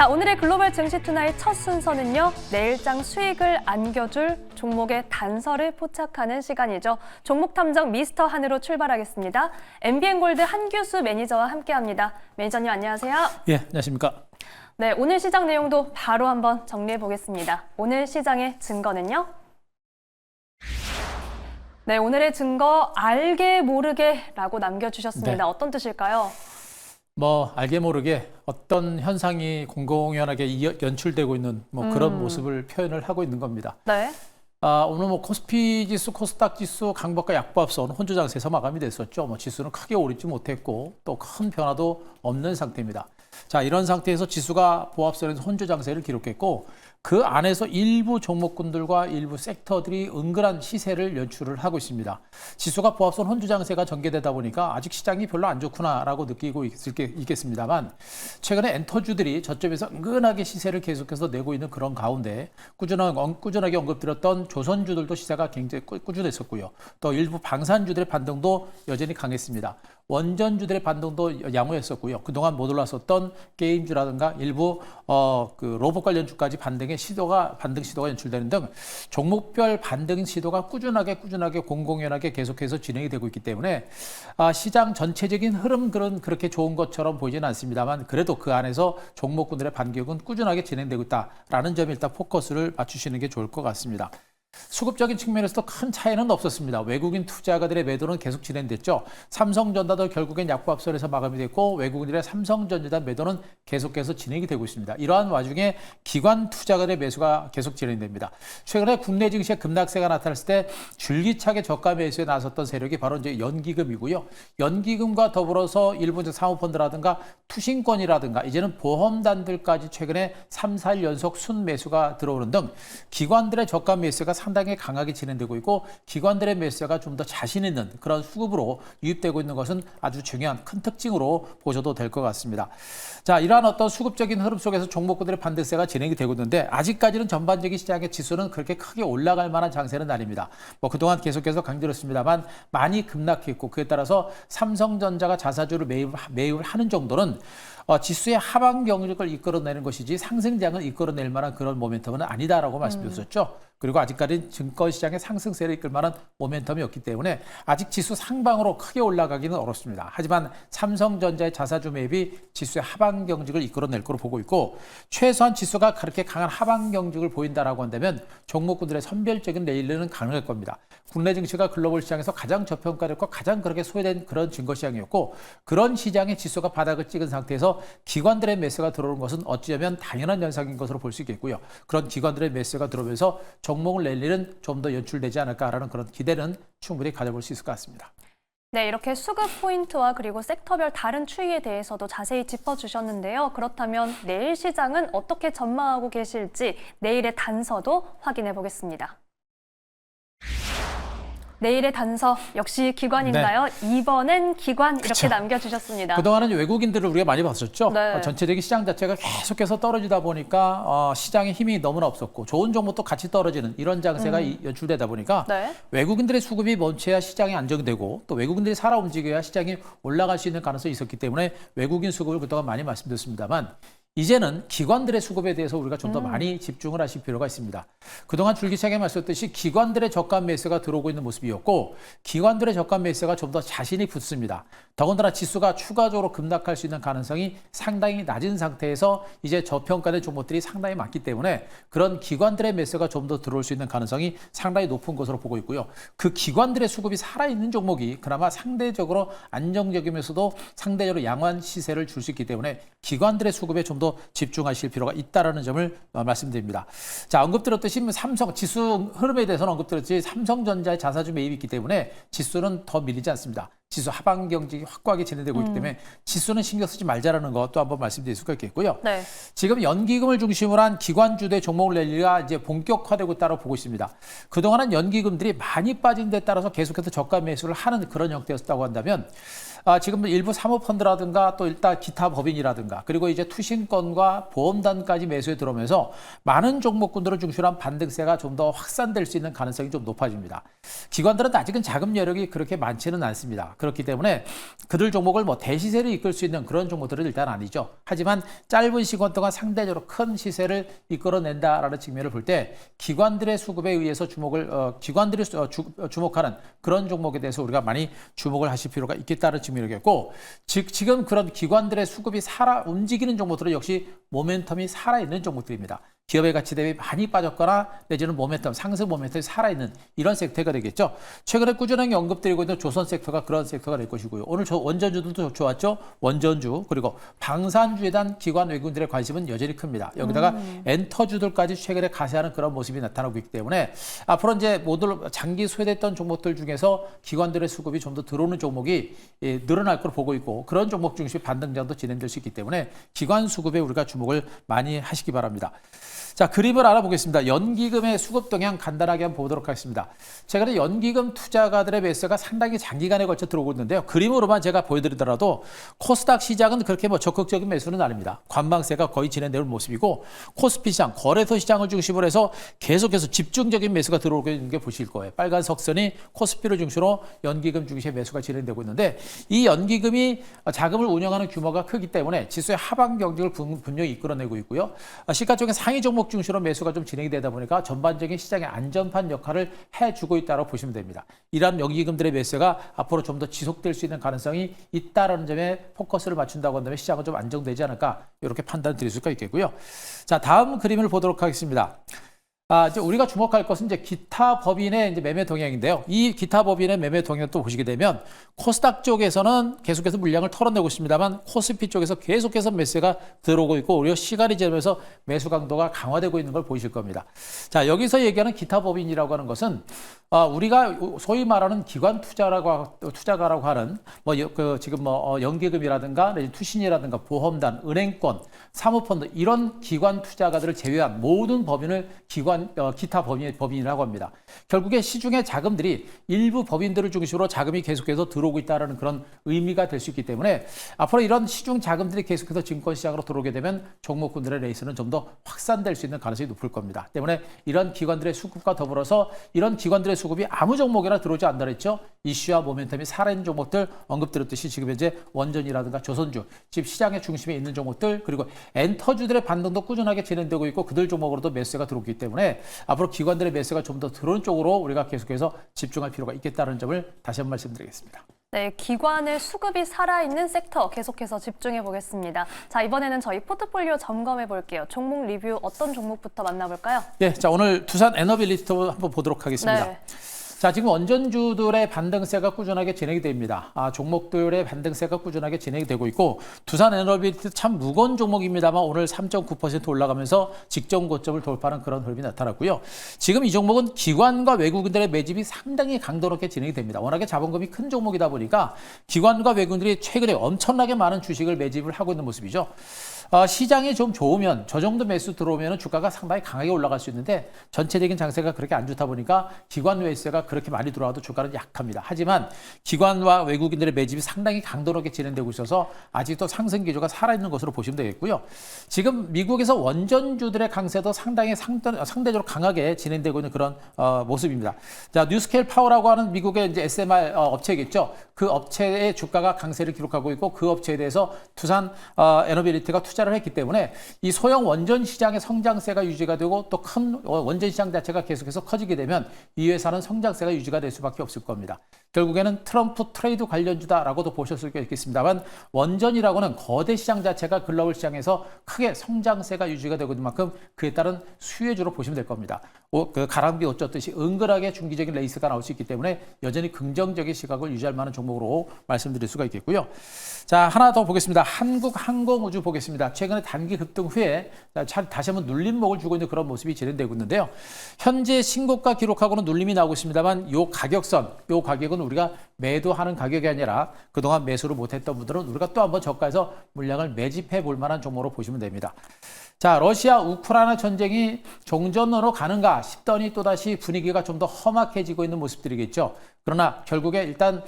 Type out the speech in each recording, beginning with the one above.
자, 오늘의 글로벌 증시 투나잇 첫 순서는요. 내일장 수익을 안겨줄 종목의 단서를 포착하는 시간이죠. 종목 탐정 미스터 한으로 출발하겠습니다. MBN골드 한규수 매니저와 함께합니다. 매니저님 안녕하세요. 예, 안녕하십니까. 네, 오늘 시장 내용도 바로 한번 정리해 보겠습니다. 오늘 시장의 증거는요. 네, 오늘의 증거 알게 모르게라고 남겨주셨습니다. 네. 어떤 뜻일까요? 알게 모르게 어떤 현상이 공공연하게 연출되고 있는 그런 모습을 표현을 하고 있는 겁니다. 네. 오늘 코스피 지수, 코스닥 지수 강보합과 약보합선 혼조 장세에서 마감이 됐었죠. 지수는 크게 오르지 못했고 또 큰 변화도 없는 상태입니다. 자, 이런 상태에서 지수가 보합선에서 혼조 장세를 기록했고 그 안에서 일부 종목군들과 일부 섹터들이 은근한 시세를 연출을 하고 있습니다. 지수가 보합선 혼조 장세가 전개되다 보니까 아직 시장이 별로 안 좋구나라고 느끼고 있겠습니다만 최근에 엔터주들이 저점에서 은근하게 시세를 계속해서 내고 있는 그런 가운데 꾸준하게 언급드렸던 조선주들도 시세가 굉장히 꾸준했었고요. 또 일부 방산주들의 반등도 여전히 강했습니다. 원전주들의 반등도 양호했었고요. 그동안 못 올랐었던 게임주라든가 일부 로봇 관련주까지 반등 시도가 연출되는 등 종목별 반등 시도가 꾸준하게 공공연하게 계속해서 진행이 되고 있기 때문에 시장 전체적인 흐름은 그렇게 좋은 것처럼 보이지는 않습니다만 그래도 그 안에서 종목군들의 반격은 꾸준하게 진행되고 있다라는 점에 일단 포커스를 맞추시는 게 좋을 것 같습니다. 수급적인 측면에서도 큰 차이는 없었습니다. 외국인 투자가들의 매도는 계속 진행됐죠. 삼성전자도 결국엔 약보합선에서 마감이 됐고 외국인들의 삼성전자 매도는 계속해서 진행이 되고 있습니다. 이러한 와중에 기관 투자가들의 매수가 계속 진행됩니다. 최근에 국내 증시에 급락세가 나타났을 때 줄기차게 저가 매수에 나섰던 세력이 바로 이제 연기금이고요. 연기금과 더불어서 일부 사모펀드라든가 투신권이라든가 이제는 보험단들까지 최근에 3, 4일 연속 순매수가 들어오는 등 기관들의 저가 매수가 상당히 강하게 진행되고 있고 기관들의 매수가 좀 더 자신 있는 그런 수급으로 유입되고 있는 것은 아주 중요한 큰 특징으로 보셔도 될 것 같습니다. 자, 이러한 어떤 수급적인 흐름 속에서 종목군들의 반등세가 진행이 되고 있는데 아직까지는 전반적인 시장의 지수는 그렇게 크게 올라갈 만한 장세는 아닙니다. 그동안 계속해서 강조했습니다만 많이 급락했고 그에 따라서 삼성전자가 자사주를 매입을 하는 정도는 지수의 하방 경직을 이끌어내는 것이지 상승장을 이끌어낼 만한 그런 모멘텀은 아니다라고 말씀드렸었죠. 그리고 아직까지 증권시장의 상승세를 이끌 만한 모멘텀이 없기 때문에 아직 지수 상방으로 크게 올라가기는 어렵습니다. 하지만 삼성전자의 자사주 매입이 지수의 하방 경직을 이끌어낼 거로 보고 있고 최소한 지수가 그렇게 강한 하방 경직을 보인다라고 한다면 종목군들의 선별적인 레일리는 가능할 겁니다. 국내 증시가 글로벌 시장에서 가장 저평가됐고 가장 그렇게 소외된 그런 증거시장이었고 그런 시장의 지수가 바닥을 찍은 상태에서 기관들의 매수가 들어오는 것은 어찌하면 당연한 현상인 것으로 볼 수 있겠고요. 그런 기관들의 매수가 들어오면서 종목을 랠리는 좀 더 연출되지 않을까라는 그런 기대는 충분히 가져볼 수 있을 것 같습니다. 네, 이렇게 수급 포인트와 그리고 섹터별 다른 추이에 대해서도 자세히 짚어주셨는데요. 그렇다면 내일 시장은 어떻게 전망하고 계실지 내일의 단서도 확인해 보겠습니다. 내일의 단서 역시 기관인가요? 네. 이번엔 기관 이렇게 그쵸. 남겨주셨습니다. 그동안은 외국인들을 우리가 많이 봤었죠. 네. 전체적인 시장 자체가 계속해서 떨어지다 보니까 시장의 힘이 너무나 없었고 좋은 종목도 같이 떨어지는 이런 장세가 연출되다 보니까 네. 외국인들의 수급이 멈춰야 시장이 안정되고 또 외국인들이 살아 움직여야 시장이 올라갈 수 있는 가능성이 있었기 때문에 외국인 수급을 그동안 많이 말씀드렸습니다만 이제는 기관들의 수급에 대해서 우리가 좀 더 많이 집중을 하실 필요가 있습니다. 그동안 줄기차게 말씀드렸듯이 기관들의 저가 매수가 들어오고 있는 모습이었고 기관들의 저가 매수가 좀 더 자신이 붙습니다. 더군다나 지수가 추가적으로 급락할 수 있는 가능성이 상당히 낮은 상태에서 이제 저평가된 종목들이 상당히 많기 때문에 그런 기관들의 매수가 좀 더 들어올 수 있는 가능성이 상당히 높은 것으로 보고 있고요. 그 기관들의 수급이 살아있는 종목이 그나마 상대적으로 안정적이면서도 상대적으로 양호한 시세를 줄 수 있기 때문에 기관들의 수급에 좀 더 집중하실 필요가 있다는 점을 말씀드립니다. 자, 언급드렸듯이 삼성 지수 흐름에 대해서는 언급드렸듯이 삼성전자의 자사주 매입이 있기 때문에 지수는 더 밀리지 않습니다. 지수 하방 경직이 확고하게 진행되고 있기 때문에 지수는 신경 쓰지 말자라는 거 또 한번 말씀드릴 수가 있겠고요. 네. 지금 연기금을 중심으로 한 기관주대 종목 랠리가 이제 본격화되고 있다고 보고 있습니다. 그동안은 연기금들이 많이 빠진 데 따라서 계속해서 저가 매수를 하는 그런 형태였다고 한다면 지금 일부 사모펀드라든가 또 일단 기타 법인이라든가 그리고 이제 투신권과 보험단까지 매수에 들어오면서 많은 종목군들을 중심으로 한 반등세가 좀 더 확산될 수 있는 가능성이 좀 높아집니다. 기관들은 아직은 자금 여력이 그렇게 많지는 않습니다. 그렇기 때문에 그들 종목을 뭐 대시세를 이끌 수 있는 그런 종목들은 일단 아니죠. 하지만 짧은 시간 동안 상대적으로 큰 시세를 이끌어낸다라는 측면을 볼 때 기관들의 수급에 의해서 기관들이 주목하는 그런 종목에 대해서 우리가 많이 주목을 하실 필요가 있겠다는 측면이겠고, 지금 그런 기관들의 수급이 움직이는 종목들은 역시 모멘텀이 살아있는 종목들입니다. 기업의 가치 대비 많이 빠졌거나 내지는 상승 모멘텀이 살아있는 이런 섹터가 되겠죠. 최근에 꾸준하게 언급드리고 있는 조선 섹터가 그런 섹터가 될 것이고요. 오늘 원전주들도 좋았죠. 원전주 그리고 방산주에 대한 기관 외국인들의 관심은 여전히 큽니다. 여기다가 엔터주들까지 최근에 가세하는 그런 모습이 나타나고 있기 때문에 앞으로 이제 모두 장기 소외됐던 종목들 중에서 기관들의 수급이 좀 더 들어오는 종목이 늘어날 걸 보고 있고, 그런 종목 중심 반등장도 진행될 수 있기 때문에 기관 수급에 우리가 주목을 많이 하시기 바랍니다. 자, 그림을 알아보겠습니다. 연기금의 수급 동향 간단하게 한번 보도록 하겠습니다. 최근에 연기금 투자가들의 매수가 상당히 장기간에 걸쳐 들어오고 있는데요. 그림으로만 제가 보여드리더라도 코스닥 시장은 그렇게 적극적인 매수는 아닙니다. 관망세가 거의 진행되는 모습이고, 코스피 시장, 거래소 시장을 중심으로 해서 계속해서 집중적인 매수가 들어오고 있는 게 보실 거예요. 빨간 석선이 코스피를 중심으로 연기금 중심의 매수가 진행되고 있는데, 이 연기금이 자금을 운영하는 규모가 크기 때문에 지수의 하방 경직을 분명히 이끌어내고 있고요. 시가총액 상위 종목 중심으로 매수가 좀 진행이 되다 보니까 전반적인 시장의 안전판 역할을 해주고 있다고 보시면 됩니다. 이러한 연기금들의 매수가 앞으로 좀 더 지속될 수 있는 가능성이 있다는 점에 포커스를 맞춘다고 한다면 시장은 좀 안정되지 않을까, 이렇게 판단 드릴 수가 있겠고요. 자, 다음 그림을 보도록 하겠습니다. 이제 우리가 주목할 것은 이제 기타 법인의 이제 매매 동향인데요. 이 기타 법인의 매매 동향을 또 보시게 되면 코스닥 쪽에서는 계속해서 물량을 털어내고 있습니다만, 코스피 쪽에서 계속해서 매수가 들어오고 있고, 오히려 시간이 지나면서 매수 강도가 강화되고 있는 걸 보이실 겁니다. 자, 여기서 얘기하는 기타 법인이라고 하는 것은 우리가 소위 말하는 기관 투자가라고 하는 지금 연기금이라든가 투신이라든가 보험단, 은행권, 사모펀드 이런 기관 투자가들을 제외한 모든 법인을 기타 법인이라고 합니다. 결국에 시중의 자금들이 일부 법인들을 중심으로 자금이 계속해서 들어오고 있다는 그런 의미가 될 수 있기 때문에 앞으로 이런 시중 자금들이 계속해서 증권시장으로 들어오게 되면 종목군들의 레이스는 좀 더 확산될 수 있는 가능성이 높을 겁니다. 때문에 이런 기관들의 수급과 더불어서 이런 기관들의 수급이 아무 종목이나 들어오지 않는다 그랬죠. 이슈와 모멘텀이 살아있는 종목들 언급드렸듯이 지금 현재 원전이라든가 조선주, 지금 시장의 중심에 있는 종목들, 그리고 엔터주들의 반등도 꾸준하게 진행되고 있고 그들 종목으로도 매수가 들어오기 때문에 앞으로 기관들의 매수가 좀 더 들어오는 쪽으로 우리가 계속해서 집중할 필요가 있겠다는 점을 다시 한번 말씀드리겠습니다. 네, 기관의 수급이 살아있는 섹터 계속해서 집중해 보겠습니다. 자, 이번에는 저희 포트폴리오 점검해 볼게요. 종목 리뷰 어떤 종목부터 만나볼까요? 네, 자, 오늘 두산 에너빌리티부터 한번 보도록 하겠습니다. 네. 자, 지금 원전주들의 반등세가 꾸준하게 진행이 됩니다. 종목들의 반등세가 꾸준하게 진행이 되고 있고, 두산 에너빌리티 참 무거운 종목입니다만 오늘 3.9% 올라가면서 직전 고점을 돌파하는 그런 흐름이 나타났고요. 지금 이 종목은 기관과 외국인들의 매집이 상당히 강도 높게 진행이 됩니다. 워낙에 자본금이 큰 종목이다 보니까 기관과 외국인들이 최근에 엄청나게 많은 주식을 매집을 하고 있는 모습이죠. 시장이 좀 좋으면 저 정도 매수 들어오면 주가가 상당히 강하게 올라갈 수 있는데, 전체적인 장세가 그렇게 안 좋다 보니까 기관 매수가 그렇게 많이 들어와도 주가는 약합니다. 하지만 기관과 외국인들의 매집이 상당히 강도 높게 진행되고 있어서 아직도 상승 기조가 살아있는 것으로 보시면 되겠고요. 지금 미국에서 원전주들의 강세도 상당히 상대적으로 강하게 진행되고 있는 그런 모습입니다. 자, 뉴스케일 파워라고 하는 미국의 이제 SMR 업체겠죠. 그 업체의 주가가 강세를 기록하고 있고, 그 업체에 대해서 두산 에너빌리티가 투자를 했기 때문에 이 소형 원전 시장의 성장세가 유지가 되고, 또 큰 원전 시장 자체가 계속해서 커지게 되면 이 회사는 성장세가 유지가 될 수밖에 없을 겁니다. 결국에는 트럼프 트레이드 관련주다라고도 보실 수 있겠습니다만, 원전이라고는 거대 시장 자체가 글로벌 시장에서 크게 성장세가 유지가 되고 있는 만큼 그에 따른 수혜주로 보시면 될 겁니다. 그 가랑비 옷 젖듯이 은근하게 중기적인 레이스가 나올 수 있기 때문에 여전히 긍정적인 시각을 유지할 만한 종목으로 말씀드릴 수가 있겠고요. 자, 하나 더 보겠습니다. 한국항공우주 보겠습니다. 최근에 단기 급등 후에 다시 한번 눌림목을 주고 있는 그런 모습이 진행되고 있는데요. 현재 신고가 기록하고는 눌림이 나오고 있습니다만 이 가격선, 이 가격은 우리가 매도하는 가격이 아니라 그동안 매수를 못했던 분들은 우리가 또 한번 저가에서 물량을 매집해 볼 만한 종목으로 보시면 됩니다. 자, 러시아 우크라이나 전쟁이 종전으로 가는가 싶더니 또다시 분위기가 좀 더 험악해지고 있는 모습들이겠죠. 그러나 결국에 일단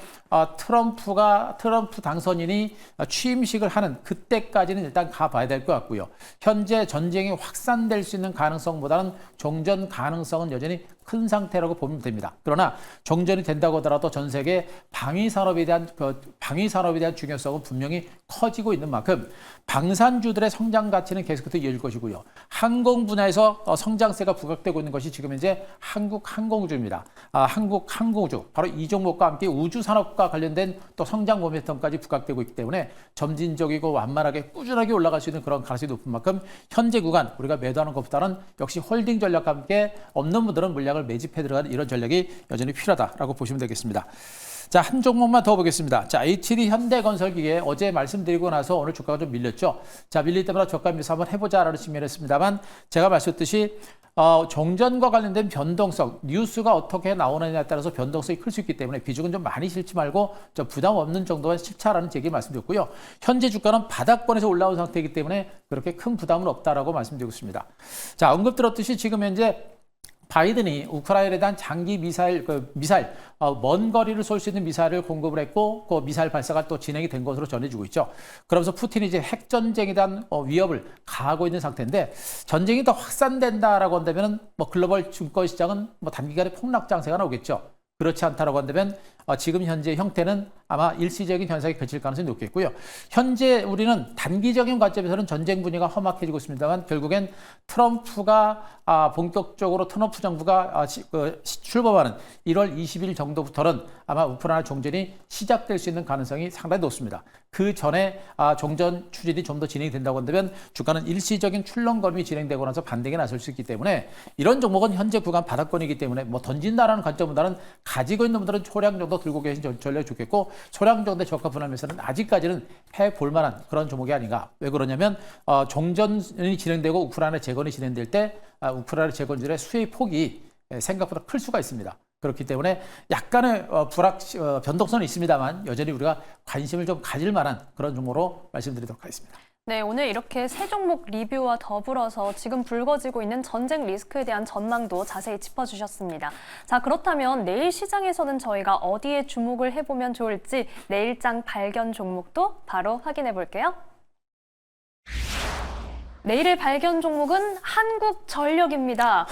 트럼프 당선인이 취임식을 하는 그때까지는 일단 가봐야 될 것 같고요. 현재 전쟁이 확산될 수 있는 가능성보다는 종전 가능성은 여전히 큰 상태라고 보면 됩니다. 그러나 종전이 된다고 하더라도 전 세계 방위 산업에 대한 중요성은 분명히 커지고 있는 만큼 방산주들의 성장 가치는 계속해서 이어질 것이고요. 항공 분야에서 성장세가 부각되고 있는 것이 지금 현재 한국항공우주입니다. 한국항공우주 바로 이 종목과 함께 우주 산업과 관련된 또 성장 모멘텀까지 부각되고 있기 때문에 점진적이고 완만하게 꾸준하게 올라갈 수 있는 그런 가능성이 높은 만큼 현재 구간 우리가 매도하는 것보다는 역시 홀딩 전략과 함께 없는 분들은 물량을 매집해 들어가는 이런 전략이 여전히 필요하다라고 보시면 되겠습니다. 자, 한 종목만 더 보겠습니다. 자, HD 현대건설기계 어제 말씀드리고 나서 오늘 주가가 좀 밀렸죠. 자, 밀릴 때마다 저가 매수 한번 해보자라는 측면이었습니다만 제가 말씀드렸듯이 종전과 관련된 변동성, 뉴스가 어떻게 나오느냐에 따라서 변동성이 클 수 있기 때문에 비중은 좀 많이 실지 말고 좀 부담 없는 정도만 실차라는 얘기 말씀드렸고요. 현재 주가는 바닥권에서 올라온 상태이기 때문에 그렇게 큰 부담은 없다라고 말씀드리고 있습니다. 자, 언급 들었듯이 지금 현재 바이든이 우크라이나에 대한 장기 미사일, 먼 거리를 쏠 수 있는 미사일을 공급을 했고, 그 미사일 발사가 또 진행이 된 것으로 전해지고 있죠. 그러면서 푸틴이 이제 핵전쟁에 대한 위협을 가하고 있는 상태인데, 전쟁이 더 확산된다라고 한다면, 글로벌 증권 시장은 단기간에 폭락 장세가 나오겠죠. 그렇지 않다라고 한다면, 지금 현재 형태는 아마 일시적인 현상이 그칠 가능성이 높겠고요. 현재 우리는 단기적인 관점에서는 전쟁 분위기가 험악해지고 있습니다만 결국엔 트럼프가 본격적으로 트럼프 정부가 출범하는 1월 20일 정도부터는 아마 우크라이나 종전이 시작될 수 있는 가능성이 상당히 높습니다. 그 전에 종전 추진이 좀 더 진행이 된다고 한다면 주가는 일시적인 출렁거림이 진행되고 나서 반등에 나설 수 있기 때문에 이런 종목은 현재 구간 바닥권이기 때문에 던진다라는 관점보다는 가지고 있는 분들은 소량 정도 들고 계신 전략이 좋겠고 소량 정도의 저가 분할매수는 아직까지는 해볼 만한 그런 종목이 아닌가. 왜 그러냐면 종전이 진행되고 우크라이나 재건이 진행될 때 우크라이나 재건들의 수의 폭이 생각보다 클 수가 있습니다. 그렇기 때문에 약간의 변동성은 있습니다만 여전히 우리가 관심을 좀 가질 만한 그런 종목으로 말씀드리도록 하겠습니다. 네, 오늘 이렇게 세 종목 리뷰와 더불어서 지금 불거지고 있는 전쟁 리스크에 대한 전망도 자세히 짚어주셨습니다. 자, 그렇다면 내일 시장에서는 저희가 어디에 주목을 해보면 좋을지 내일장 발견 종목도 바로 확인해 볼게요. 내일의 발견 종목은 한국전력입니다.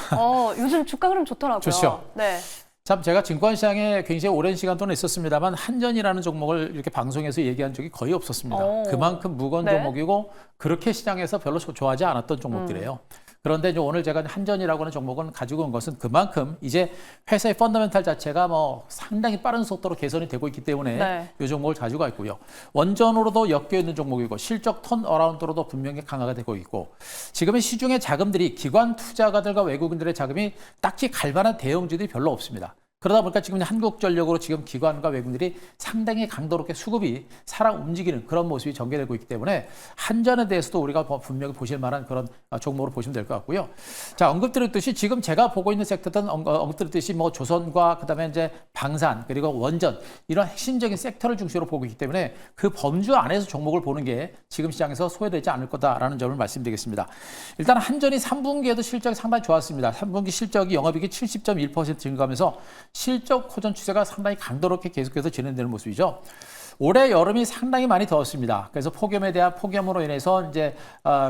요즘 주가 흐름 좋더라고요. 좋죠. 네. 참 제가 증권시장에 굉장히 오랜 시간 동안 있었습니다만 한전이라는 종목을 이렇게 방송에서 얘기한 적이 거의 없었습니다. 그만큼 무거운 종목이고 그렇게 시장에서 별로 좋아하지 않았던 종목들이에요. 그런데 이제 오늘 제가 한전이라고 하는 종목을 가지고 온 것은 그만큼 이제 회사의 펀더멘탈 자체가 상당히 빠른 속도로 개선이 되고 있기 때문에 이 종목을 가지고 있고요. 원전으로도 엮여 있는 종목이고 실적 턴어라운드로도 분명히 강화가 되고 있고 지금의 시중의 자금들이 기관 투자가들과 외국인들의 자금이 딱히 갈 만한 대형주들이 별로 없습니다. 그러다 보니까 지금 한국전력으로 지금 기관과 외국인들이 상당히 강도롭게 수급이 살아 움직이는 그런 모습이 전개되고 있기 때문에 한전에 대해서도 우리가 분명히 보실 만한 그런 종목으로 보시면 될 것 같고요. 자, 언급드렸듯이 지금 제가 보고 있는 섹터든 언급드렸듯이 조선과 그다음에 이제 방산 그리고 원전 이런 핵심적인 섹터를 중심으로 보고 있기 때문에 그 범주 안에서 종목을 보는 게 지금 시장에서 소외되지 않을 거다라는 점을 말씀드리겠습니다. 일단 한전이 3분기에도 실적이 상당히 좋았습니다. 3분기 실적이 영업이익이 70.1% 증가하면서 실적 호전 추세가 상당히 강도롭게 계속해서 진행되는 모습이죠. 올해 여름이 상당히 많이 더웠습니다. 그래서 폭염으로 인해서 이제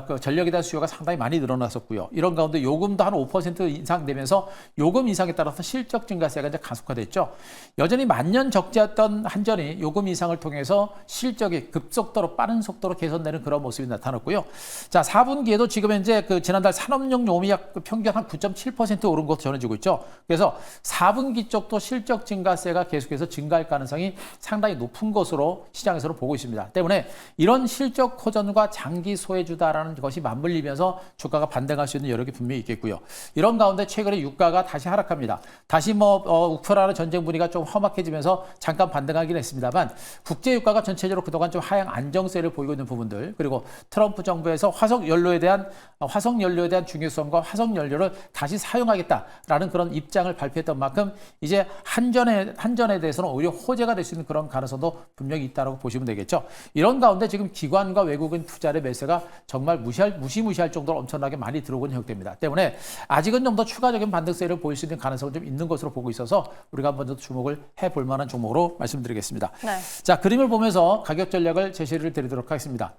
그 전력에 대한 수요가 상당히 많이 늘어났었고요. 이런 가운데 요금도 한 5% 이상 되면서 요금 인상에 따라서 실적 증가세가 이제 가속화됐죠. 여전히 만년 적자였던 한전이 요금 인상을 통해서 실적이 급속도로 빠른 속도로 개선되는 그런 모습이 나타났고요. 자, 4분기에도 지금 현재 그 지난달 산업용 요금약 평균 한 9.7% 오른 것으로 전해지고 있죠. 그래서 4분기 쪽도 실적 증가세가 계속해서 증가할 가능성이 상당히 높은 것으로 시장에서는 보고 있습니다. 때문에 이런 실적 호전과 장기 소외주다라는 것이 맞물리면서 주가가 반등할 수 있는 여력이 분명히 있겠고요. 이런 가운데 최근에 유가가 다시 하락합니다. 다시 우크라이나 전쟁 분위기가 좀 험악해지면서 잠깐 반등하긴 했습니다만 국제 유가가 전체적으로 그동안 좀 하향 안정세를 보이고 있는 부분들 그리고 트럼프 정부에서 화석 연료에 대한 화석 연료에 대한 중요성과 화석 연료를 다시 사용하겠다라는 그런 입장을 발표했던 만큼 이제 한전에 대해서는 오히려 호재가 될 수 있는 그런 가능성도 분명히 있다고 보시면 되겠죠. 이런 가운데 지금 기관과 외국인 투자의 매세가 정말 무시무시할 정도로 엄청나게 많이 들어오고 있는 형태입니다. 때문에 아직은 좀 더 추가적인 반등세를 보일 수 있는 가능성은 좀 있는 것으로 보고 있어서 우리가 한번 더 주목을 해볼 만한 종목으로 말씀드리겠습니다. 네. 자, 그림을 보면서 가격 전략을 제시를 드리도록 하겠습니다.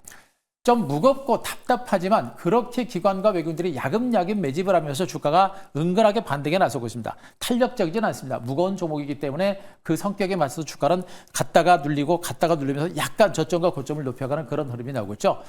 좀 무겁고 답답하지만 그렇게 기관과 외국인들이 야금야금 매집을 하면서 주가가 은근하게 반등에 나서고 있습니다. 탄력적이진 않습니다. 무거운 종목이기 때문에 그 성격에 맞서서 주가는 갔다가 눌리고 갔다가 눌리면서 약간 저점과 고점을 높여가는 그런 흐름이 나오고 있죠.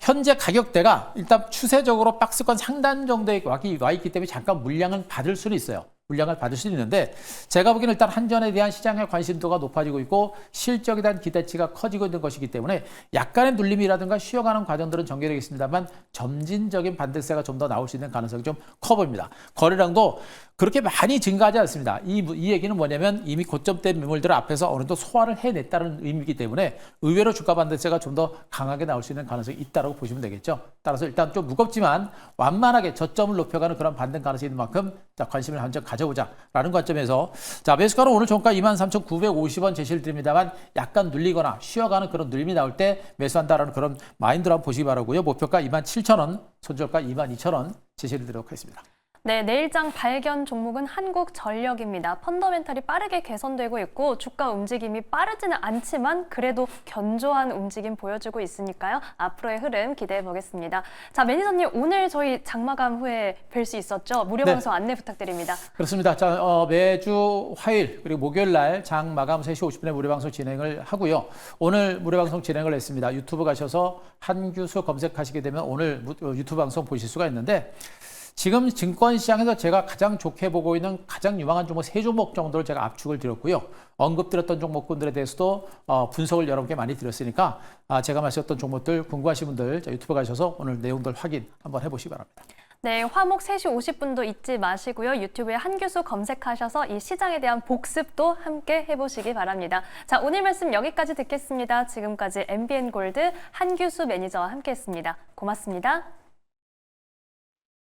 현재 가격대가 일단 추세적으로 박스권 상단 정도에 와 있기 때문에 잠깐 물량은 받을 수는 있어요. 물량을 받을 수 있는데 제가 보기에는 일단 한전에 대한 시장의 관심도가 높아지고 있고 실적에 대한 기대치가 커지고 있는 것이기 때문에 약간의 눌림이라든가 쉬어가는 과정들은 전개되겠습니다만 점진적인 반등세가 좀 더 나올 수 있는 가능성이 좀 커 보입니다. 거래량도 그렇게 많이 증가하지 않습니다. 이 얘기는 뭐냐면 이미 고점대 매물들 앞에서 어느 정도 소화를 해냈다는 의미이기 때문에 의외로 주가 반등세가 좀 더 강하게 나올 수 있는 가능성이 있다고 보시면 되겠죠. 따라서 일단 좀 무겁지만 완만하게 저점을 높여가는 그런 반등 가능성이 있는 만큼 자, 관심을 한점 가져보자라는 관점에서 자, 매수가는 오늘 종가 23,950원 제시를 드립니다만 약간 눌리거나 쉬어가는 그런 눌림이 나올 때 매수한다라는 그런 마인드로 한번 보시기 바라고요. 목표가 27,000원, 손절가 22,000원 제시를 드리도록 하겠습니다. 네, 내일장 발견 종목은 한국전력입니다. 펀더멘탈이 빠르게 개선되고 있고 주가 움직임이 빠르지는 않지만 그래도 견조한 움직임 보여주고 있으니까요. 앞으로의 흐름 기대해 보겠습니다. 자, 매니저님 오늘 저희 장마감 후에 뵐 수 있었죠? 무료 네. 방송 안내 부탁드립니다. 그렇습니다. 자, 매주 화요일 그리고 목요일 날 장 마감 3시 50분에 무료 방송 진행을 하고요. 오늘 무료 방송 진행을 했습니다. 유튜브 가셔서 한규수 검색하시게 되면 오늘 유튜브 방송 보실 수가 있는데 지금 증권시장에서 제가 가장 좋게 보고 있는 가장 유망한 종목 3종목 정도를 제가 압축을 드렸고요. 언급드렸던 종목군들에 대해서도 분석을 여러분께 많이 드렸으니까 제가 말씀드렸던 종목들 궁금하신 분들 유튜브 가셔서 오늘 내용들 확인 한번 해보시기 바랍니다. 네, 화목 3시 50분도 잊지 마시고요. 유튜브에 한규수 검색하셔서 이 시장에 대한 복습도 함께 해보시기 바랍니다. 자, 오늘 말씀 여기까지 듣겠습니다. 지금까지 MBN골드 한규수 매니저와 함께했습니다. 고맙습니다.